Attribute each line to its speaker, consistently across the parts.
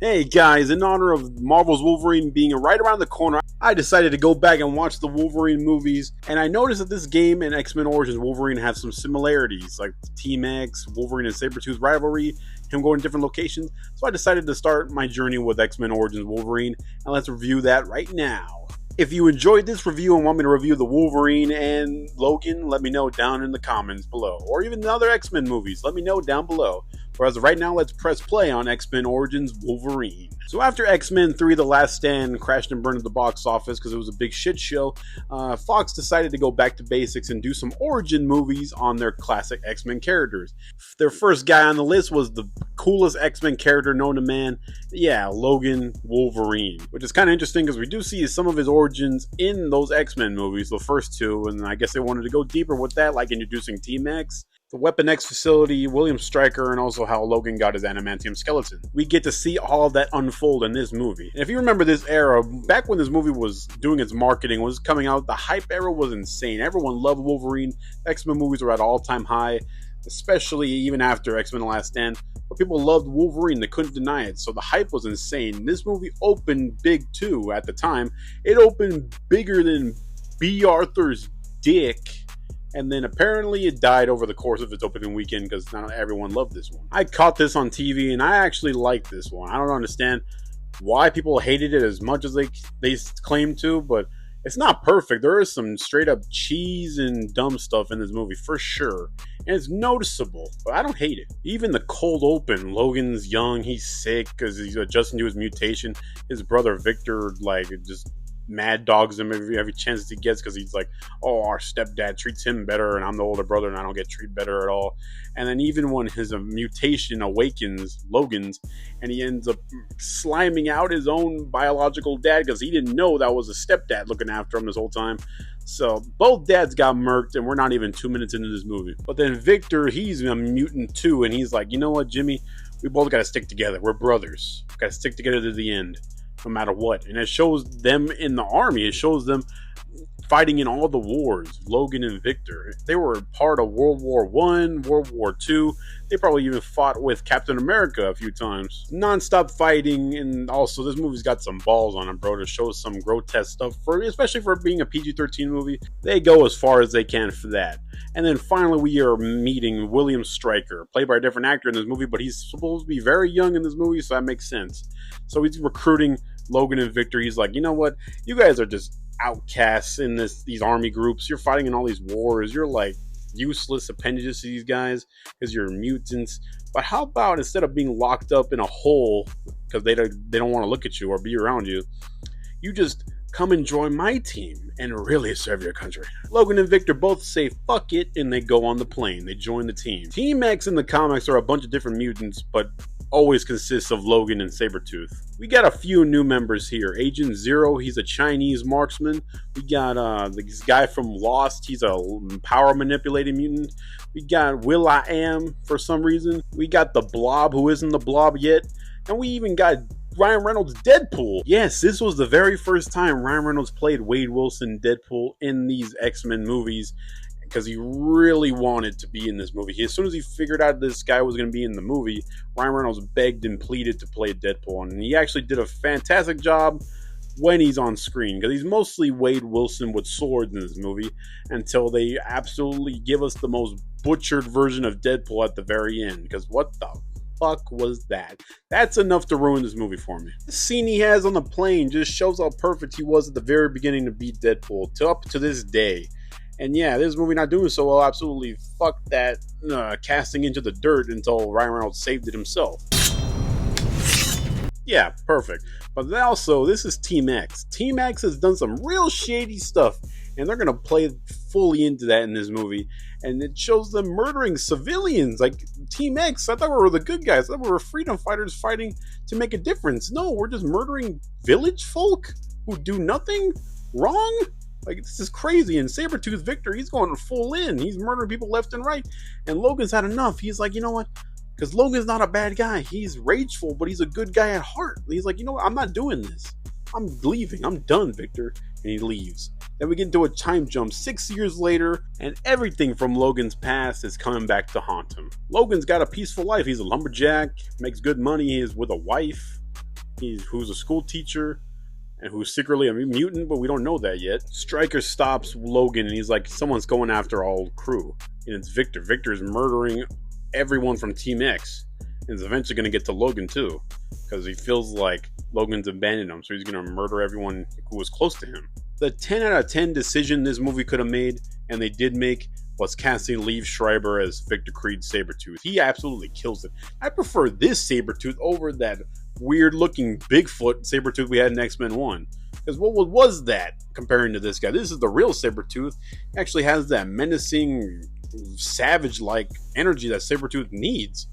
Speaker 1: Hey guys, in honor of Marvel's Wolverine being right around the corner, I decided to go back and watch the Wolverine movies, and I noticed that this game and X-Men Origins Wolverine have some similarities, like Team X, Wolverine and Sabretooth rivalry, him going to different locations, so I decided to start my journey with X-Men Origins Wolverine, and let's review that right now. If you enjoyed this review and want me to review the Wolverine and Logan, let me know down in the comments below. Or even the other X-Men movies, let me know down below. For as of right now, let's press play on X-Men Origins Wolverine. So after X-Men 3 The Last Stand crashed and burned at the box office because it was a big shit show, Fox decided to go back to basics and do some origin movies on their classic X-Men characters. Their first guy on the list was the coolest X-Men character known to man, Logan Wolverine. Which is kind of interesting because we do see some of his origins in those X-Men movies, the first two, and I guess they wanted to go deeper with that, like introducing Team X, the Weapon X facility, William Stryker, and also how Logan got his adamantium skeleton. We get to see all of that unfold in this movie. And if you remember this era, back when this movie was doing its marketing, was coming out, the hype era was insane. Everyone loved Wolverine. X-Men movies were at all-time high, especially even after X-Men The Last Stand. But people loved Wolverine, they couldn't deny it, so the hype was insane. This movie opened big too at the time. It opened bigger than B. Arthur's dick. And then apparently it died over the course of its opening weekend because not everyone loved this one. I caught this on TV and I actually liked this one. I don't understand why people hated it as much as they claim to, but it's not perfect. There is some straight up cheese and dumb stuff in this movie for sure. And it's noticeable, but I don't hate it. Even the cold open, Logan's young, he's sick because he's adjusting to his mutation. His brother Victor, just mad dogs him every chance he gets because he's like, oh, our stepdad treats him better and I'm the older brother and I don't get treated better at all. And then even when his mutation awakens Logan's and he ends up sliming out his own biological dad because he didn't know that was a stepdad looking after him this whole time. So both dads got murked and we're not even 2 minutes into this movie. But then Victor, he's a mutant too, and he's like, you know what, Jimmy, we both gotta stick together. We're brothers. Gotta stick together to the end, no matter what. And it shows them in the army. It shows them fighting in all the wars. Logan and Victor, they were part of World War I, World War II. They probably even fought with Captain America a few times. Non-stop fighting, and also this movie's got some balls on it, bro, to show some grotesque stuff, especially for being a PG-13 movie. They go as far as they can for that. And then finally we are meeting William Stryker, played by a different actor in this movie, but he's supposed to be very young in this movie, so that makes sense. So he's recruiting Logan and Victor. He's like, you know what? You guys are just outcasts in these army groups. You're fighting in all these wars. You're like useless appendages to these guys because you're mutants. But how about instead of being locked up in a hole because they don't want to look at you or be around you, you just come and join my team and really serve your country. Logan and Victor both say fuck it and they go on the plane. They join the team. Team X in the comics are a bunch of different mutants, but always consists of Logan and Sabretooth. We got a few new members here. Agent Zero, he's a Chinese marksman. We got this guy from Lost, he's a power manipulating mutant. We got Will.i.am for some reason. We got the Blob, who isn't the Blob yet. And we even got Ryan Reynolds' Deadpool. Yes, this was the very first time Ryan Reynolds played Wade Wilson Deadpool in these X-Men movies, because he really wanted to be in this movie. As soon as he figured out this guy was going to be in the movie, Ryan Reynolds begged and pleaded to play Deadpool, and he actually did a fantastic job when he's on screen, because he's mostly Wade Wilson with swords in this movie, until they absolutely give us the most butchered version of Deadpool at the very end, because what the fuck was that? That's enough to ruin this movie for me. The scene he has on the plane just shows how perfect he was at the very beginning to beat Deadpool, up to this day. And yeah, this movie not doing so well, absolutely fuck that casting into the dirt until Ryan Reynolds saved it himself. Yeah, perfect. But also, this is Team X. Team X has done some real shady stuff, and they're going to play fully into that in this movie. And it shows them murdering civilians. Like, Team X, I thought we were the good guys. I thought we were freedom fighters fighting to make a difference. No, we're just murdering village folk who do nothing wrong. Like, this is crazy. And Sabretooth Victor, he's going full in. He's murdering people left and right. And Logan's had enough. He's like, you know what? Because Logan's not a bad guy. He's rageful, but he's a good guy at heart. He's like, you know what? I'm not doing this. I'm leaving. I'm done, Victor. And he leaves. Then we get into a time jump 6 years later, and everything from Logan's past is coming back to haunt him. Logan's got a peaceful life. He's a lumberjack, makes good money, he's with a wife. who's a school teacher and who's secretly a mutant, but we don't know that yet. Stryker stops Logan and he's like, someone's going after our old crew. And it's Victor. Victor's murdering everyone from Team X. And it's eventually going to get to Logan too. Because he feels like Logan's abandoned him, so he's going to murder everyone who was close to him. The 10 out of 10 decision this movie could have made, and they did make, was casting Liev Schreiber as Victor Creed's Sabretooth. He absolutely kills it. I prefer this Sabretooth over that weird-looking Bigfoot Sabretooth we had in X-Men 1. Because what was that comparing to this guy? This is the real Sabretooth. He actually has that menacing, savage-like energy that Sabretooth needs.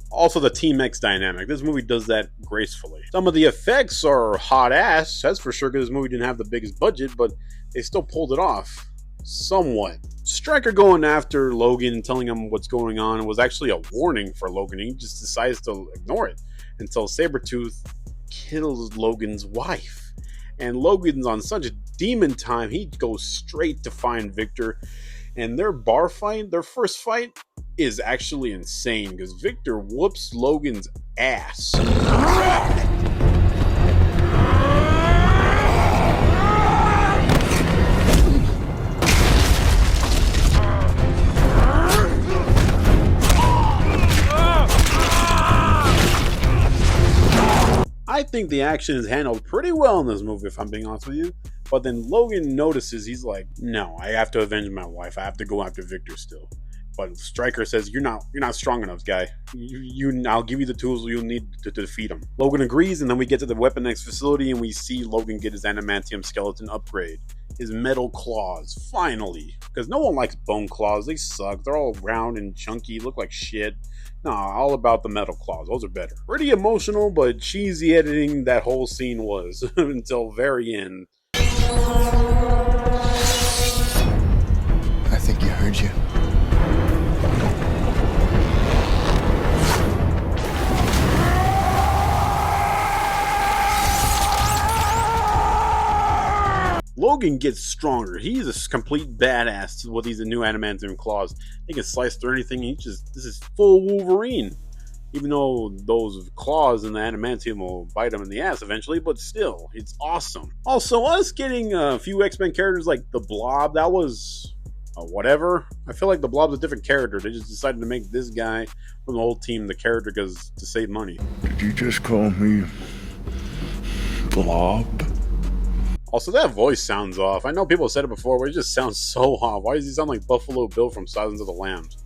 Speaker 1: Also, the Team X dynamic. This movie does that gracefully. Some of the effects are hot ass, that's for sure, because this movie didn't have the biggest budget, but they still pulled it off. Somewhat. Stryker going after Logan and telling him what's going on was actually a warning for Logan. He just decides to ignore it until Sabretooth kills Logan's wife. And Logan's on such a demon time, he goes straight to find Victor. And their bar fight, their first fight, is actually insane because Victor whoops Logan's ass. I think the action is handled pretty well in this movie, if I'm being honest with you. But then Logan notices, he's like, no, I have to avenge my wife. I have to go after Victor still. But Stryker says, you're not strong enough, guy. I'll give you the tools you'll need to defeat him. Logan agrees, and then we get to the Weapon X facility, and we see Logan get his adamantium skeleton upgrade. His metal claws, finally. Because no one likes bone claws. They suck. They're all round and chunky, look like shit. Nah, all about the metal claws. Those are better. Pretty emotional, but cheesy editing that whole scene was until very end.
Speaker 2: I think you heard you.
Speaker 1: Logan gets stronger. He's a complete badass with these new adamantium claws. He can slice through anything. This is full Wolverine. Even though those claws and the adamantium will bite him in the ass eventually, but still, it's awesome. Also, us getting a few X-Men characters like the Blob, that was whatever. I feel like the Blob's a different character. They just decided to make this guy from the whole team the character because to save money.
Speaker 2: Did you just call me Blob?
Speaker 1: Also, that voice sounds off. I know people said it before, but it just sounds so off. Why does he sound like Buffalo Bill from Silence of the Lambs?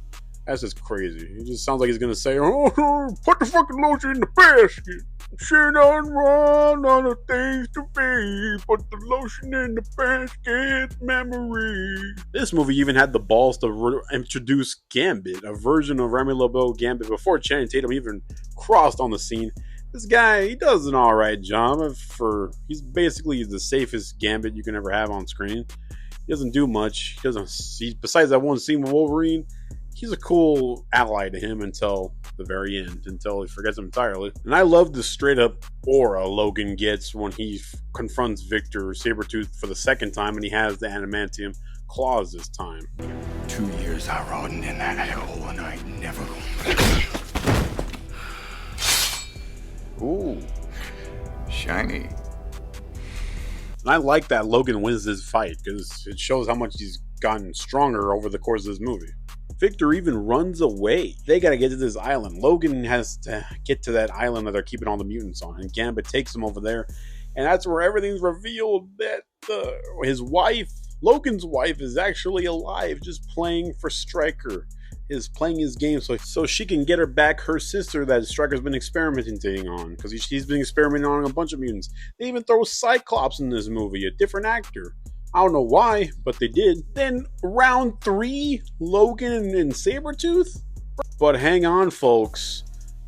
Speaker 1: That's just crazy. He just sounds like he's gonna say, "Oh, put the fucking lotion in the basket. Shit on one on the things to be. Put the lotion in the basket, memory." This movie even had the balls to introduce Gambit, a version of Remy LeBeau Gambit before Channing Tatum even crossed on the scene. This guy, he does an alright job. He's basically the safest Gambit you can ever have on screen. He doesn't do much. Besides that one scene with Wolverine, he's a cool ally to him until the very end, until he forgets him entirely. And I love the straight up aura Logan gets when he confronts Victor Sabretooth for the second time, and he has the adamantium claws this time.
Speaker 2: 2 years I rotted in that hell, and I never.
Speaker 1: Ooh.
Speaker 2: Shiny.
Speaker 1: And I like that Logan wins this fight because it shows how much he's gotten stronger over the course of this movie. Victor even runs away. They gotta get to this island. Logan has to get to that island that they're keeping all the mutants on, and Gambit takes him over there, and that's where everything's revealed that his wife, Logan's wife, is actually alive, just playing for Stryker. Is playing his game so she can get her back her sister that Stryker's been experimenting on, because he's been experimenting on a bunch of mutants. They even throw Cyclops in this movie, a different actor. I don't know why, but they did. Then round 3, Logan and Sabretooth? But hang on, folks.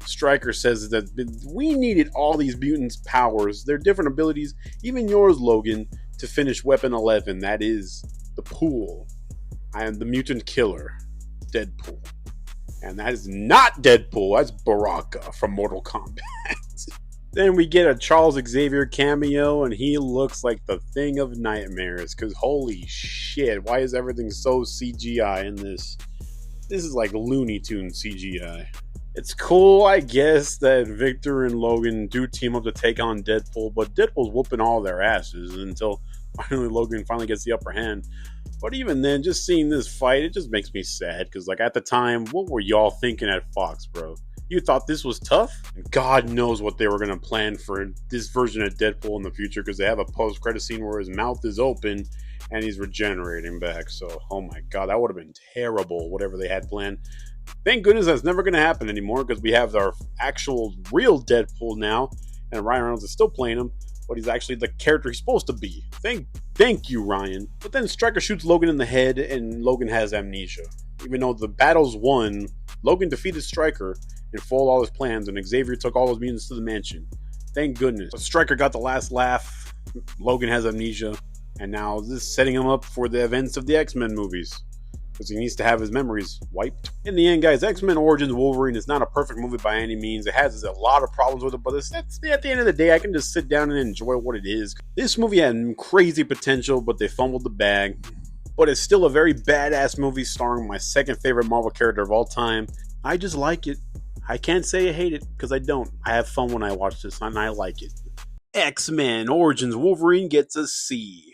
Speaker 1: Stryker says that we needed all these mutants' powers, their different abilities, even yours, Logan, to finish Weapon 11. That is the pool. I am the mutant killer. Deadpool. And that is not Deadpool, that's Baraka from Mortal Kombat. Then we get a Charles Xavier cameo, and he looks like the thing of nightmares, because holy shit, why is everything so CGI in this? This is like Looney Tunes CGI. It's cool, I guess, that Victor and Logan do team up to take on Deadpool, but Deadpool's whooping all their asses until finally Logan finally gets the upper hand. But even then, just seeing this fight, it just makes me sad because, like, at the time, what were y'all thinking at Fox, bro? You thought this was tough? God knows what they were gonna plan for this version of Deadpool in the future because they have a post-credit scene where his mouth is open and he's regenerating back. So, oh my god, that would have been terrible. Whatever they had planned. Thank goodness that's never going to happen anymore because we have our actual real Deadpool now, and Ryan Reynolds is still playing him, but he's actually the character he's supposed to be. Thank you, Ryan. But then Stryker shoots Logan in the head, and Logan has amnesia. Even though the battle's won, Logan defeated Stryker and foiled all his plans, and Xavier took all those mutants to the mansion. Thank goodness. But Stryker got the last laugh. Logan has amnesia, and now this is setting him up for the events of the X-Men movies, because he needs to have his memories wiped. In the end, guys, X-Men Origins Wolverine is not a perfect movie by any means. It has a lot of problems with it, but at the end of the day, I can just sit down and enjoy what it is. This movie had crazy potential, but they fumbled the bag. But it's still a very badass movie starring my second favorite Marvel character of all time. I just like it. I can't say I hate it, because I don't. I have fun when I watch this, and I like it. X-Men Origins Wolverine gets a C.